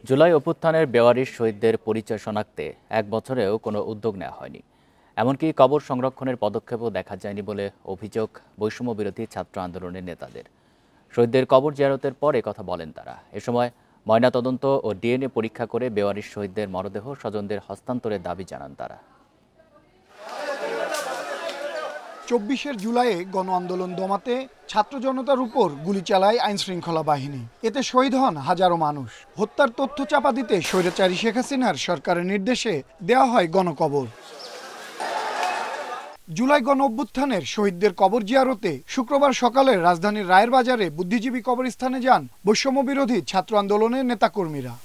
জুলাই অভ্যুত্থানের বেওয়ারিশ শহীদদের পরিচয় শনাক্তে এক বছরেও কোনো উদ্যোগ নেওয়া হয়নি। এমনকি কবর সংরক্ষণের পদক্ষেপও দেখা যায়নি বলে অভিযোগ বৈষম্য বিরোধী ছাত্র আন্দোলনের নেতাদের। শহীদদের কবর জিয়ারতের পরে কথা বলেন তারা। এ সময় ময়নাতদন্ত ও ডিএনএ পরীক্ষা করে বেওয়ারিশ শহীদদের মরদেহ স্বজনদের হস্তান্তরের দাবি জানান তারা। ২৪ জুলাইয়ে গণ আন্দোলন দমাতে ছাত্র জনতার উপর গুলি চালায় আইনশৃঙ্খলা বাহিনী। এতে শহীদ হন হাজারো মানুষ। হত্যার তথ্য চাপা দিতে স্বৈরাচারী শেখ হাসিনার সরকারের নির্দেশে দেওয়া হয় গণকবর। জুলাই গণ অভ্যুত্থানের শহীদদের কবর জিয়ারতে শুক্রবার সকালে রাজধানীর রায়ের বাজারে বুদ্ধিজীবী কবরস্থানে যান বৈষম্য বিরোধী ছাত্র আন্দোলনের নেতাকর্মীরা।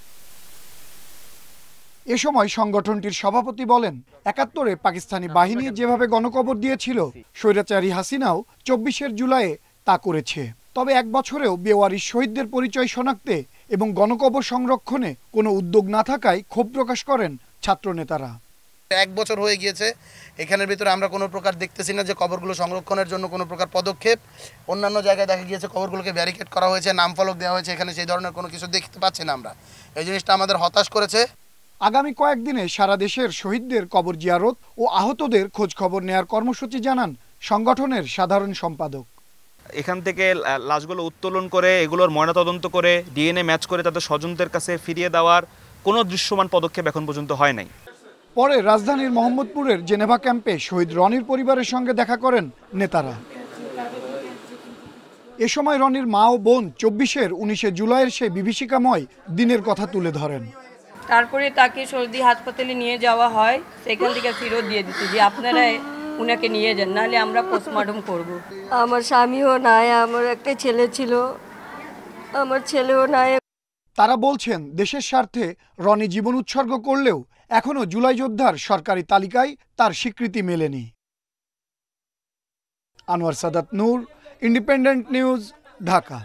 এ সময় সংগঠনটির সভাপতি বলেন, ৭১-এ পাকিস্তানি বাহিনী যেভাবে গণকবর দিয়েছিল, স্বৈরাচারী হাসিনাও ২৪ জুলাইয়ে তা করেছে। তবে এক বছরেও বেওয়ারিশ শহীদদের পরিচয় শনাক্তে এবং গণকবর সংরক্ষণে কোনো উদ্যোগ না থাকায় ক্ষোভ প্রকাশ করেন ছাত্র নেতারা। এক বছর হয়ে গিয়েছে, এখানের ভিতরে আমরা কোনো প্রকার দেখতেছি না যে কবরগুলো সংরক্ষণের জন্য কোনো প্রকার পদক্ষেপ। অন্যান্য জায়গায় দেখা গিয়েছে কবরগুলোকে ব্যারিকেড করা হয়েছে, নাম ফলক দেওয়া হয়েছে, এখানে সেই ধরনের কোনো কিছু দেখতে পাচ্ছি না আমরা। এই জিনিসটা আমাদের হতাশ করেছে। আগামী কয়েকদিনে সারা দেশের শহীদদের কবর জিয়ারত ও আহতদের খোঁজ খবর নেয়ার কর্মসূচি জানান সংগঠনের সাধারণ সম্পাদক। এখান থেকে লাশগুলো উত্তোলন করে এগুলোর ময়নাতদন্ত করে ডিএনএ ম্যাচ করে তাদের স্বজনদের কাছে ফিরিয়ে দেওয়ার কোনো দৃশ্যমান পদক্ষেপ এখন পর্যন্ত হয় নাই। পরে রাজধানীর মোহাম্মদপুরের জেনেভা ক্যাম্পে শহীদ রনির পরিবারের সঙ্গে দেখা করেন নেতারা। এ সময় রনির মা ও বোন 19 জুলাইয়ের সেই বিভীষিকাময় দিনের কথা তুলে ধরেন। তারপরে তাকে সর্দি হাসপাতালে নিয়ে যাওয়া হয়, সেখান থেকে ফেরত দিয়ে দিতে যে আপনারা উনাকে নিয়ে যান, নাহলে আমরা পোস্টমর্টম করব। আমার স্বামীও নাই, আমার একটা ছেলে ছিল, আমার ছেলেও নাই। তারা বলছেন, দেশের স্বার্থে রনি জীবন উৎসর্গ করলেও এখনো জুলাই যোদ্ধার সরকারি তালিকায় তার স্বীকৃতি মেলেনি। আনোয়ার সাদাত নূর, ইন্ডিপেন্ডেন্ট নিউজ, ঢাকা।